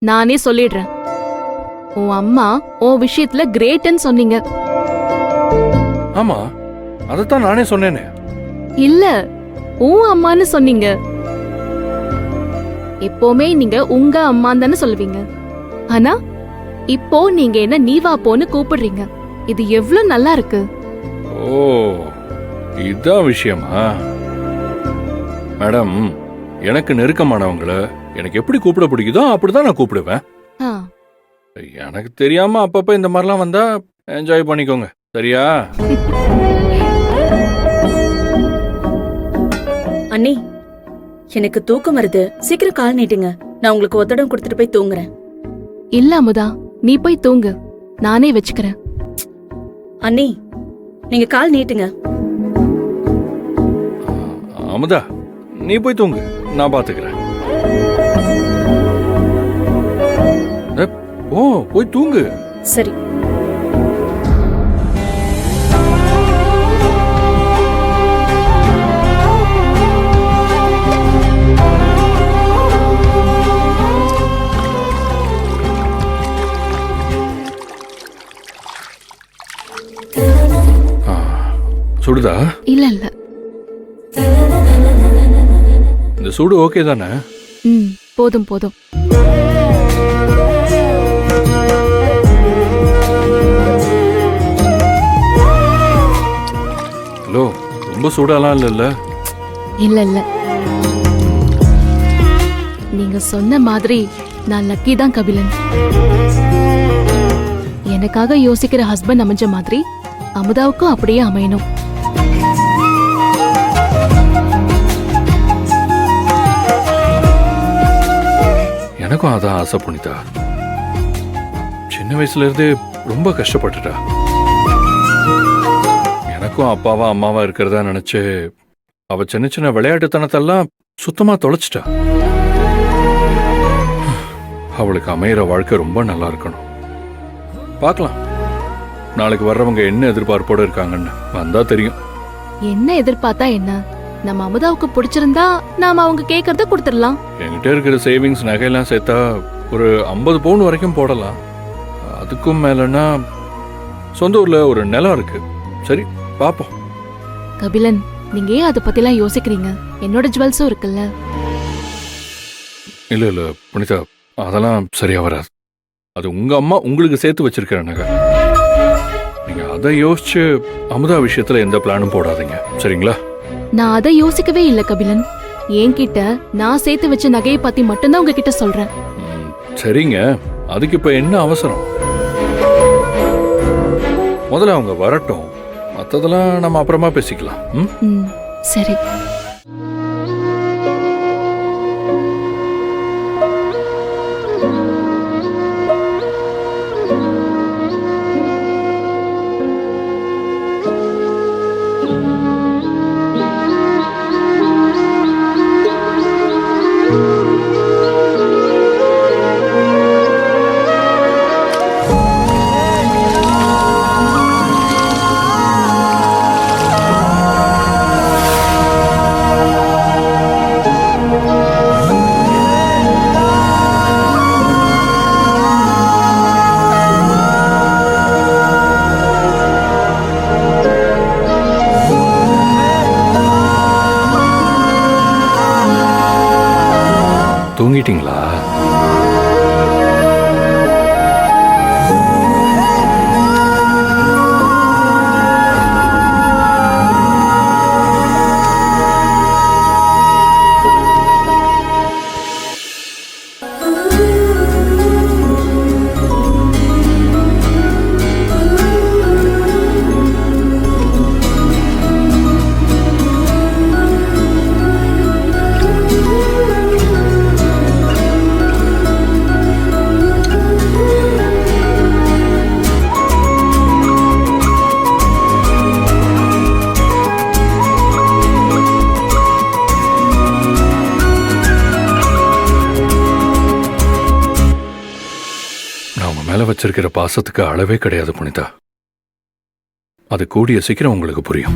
நானே சொல்லிடுறேன். உன் அம்மா உன் விஷயத்துல கிரேட்னு சொன்னீங்க. ஆமா, அதத்தான் நானே சொன்னேனே. இல்ல, உன் அம்மான்னு சொன்னீங்க. எப்பவுமே நீங்க உங்க அம்மான்னு தானே சொல்லுவீங்க. ஆனா இப்போ நீங்க என்ன நீவா போன்னு கூப்பிடுறீங்க. இது எவ்வளவு நல்லா இருக்கு. ஓ, இதான் விஷயமா? மேடம், எனக்கு நெருக்கமானவங்களை எனக்கு எப்படி கூப்பிட பிடிக்குதோ அப்படிதான் நான் கூப்பிடுவேன். ஆ, எனக்கு தெரியாம அப்பப்ப இந்த மாதிரிலாம் வந்தா என்ஜாய் பண்ணிக்கோங்க, சரியா? அண்ணி, எனக்கு தூக்கம் வருது. சீக்கிரம் கால் நீட்டுங்க. நான் உங்களுக்கு ஒத்தடம் கொடுத்துட்டு போய் தூங்குறேன். இல்ல அமுதா, நீ போய் தூங்கு, நானே வச்சுக்கிறேன். அண்ணி, நீங்க கால் நீட்டுங்க. அமுதா, நீ போய் தூங்கு, நான் பாத்துக்கிறேன். ஓ, போய் தூங்கு. சரி. சுடுதா? இல்ல இல்ல. இந்த சூடு ஓகே தானே? போதும் போதும். ஹலோ, ரொம்ப சூடாலாம் இல்ல? இல்ல இல்ல. நீங்க சொன்ன மாதிரி நான் லக்கி தான் கபிலன். எனக்காக யோசிக்கிற ஹஸ்பண்ட் அமைஞ்ச மாதிரி அமுதாவுக்கும் அப்படியே அமையணும். எனக்கும் அதான் ஆசை புனிதா. சின்ன வயசுல இருந்தே ரொம்ப கஷ்டப்பட்டுட்டா. எனக்கும் அப்பாவா அம்மாவா இருக்கிறதா நினைச்சு அவ சின்ன சின்ன விளையாட்டுத்தனத்தெல்லாம் சுத்தமா தொலைச்சிட்டா. அவளுக்கு அமையிற வாழ்க்கை ரொம்ப நல்லா இருக்கணும். பார்க்கலாம், நாளைக்கு வர்றவங்க என்ன எதிர்பார்ப்போட இருக்காங்கன்னு வந்தா தெரியும். என்ன எதிர்பார்த்தா என்ன? நம்ம அமுதாவுக்கு பிடிச்சிருந்தா நாம அவங்க கேட்கறத கொடுத்துடலாம். என்கிட்ட இருக்கிற சேவிங்ஸ் நகையெல்லாம் சேர்த்தா ஒரு 50 பவுன் வரைக்கும் போடலாம். அதுக்கும் மேலன்னா சொந்த ஊர்ல ஒரு நிலம் இருக்கு. சரி, பாப்போம். கபிலன், நீங்க ஏன் அதை பத்திலாம் யோசிக்கிறீங்க? என்னோட ஜுவல்ஸும் இருக்குல்ல. இல்ல இல்ல புனிதா, அதெல்லாம் சரியா வராது. அது உங்க அம்மா உங்களுக்கு சேர்த்து வச்சிருக்கிற நகை. நீங்க அதை யோசிச்சு அமுதா விஷயத்துல எந்த பிளானும் போடாதீங்க, சரிங்களா? நான் அதை யோசிக்கவே இல்ல கபிலன். என்கிட்ட நான் சேர்த்து வச்ச நகையை பத்தி மட்டும்தான் உங்ககிட்ட சொல்றேன். சரிங்க, அதுக்கு இப்ப என்ன அவசரம்? முதல்ல அவங்க வரட்டும், மத்ததெல்லாம் நம்ம அப்புறமா பேசிக்கலாம். சரி. தூங்கிட்டீங்களா? மேல வச்சிருக்கிற பாசத்துக்கு அளவே கிடையாது புனிதா. அது கூடிய சீக்கிரம் உங்களுக்கு புரியும்.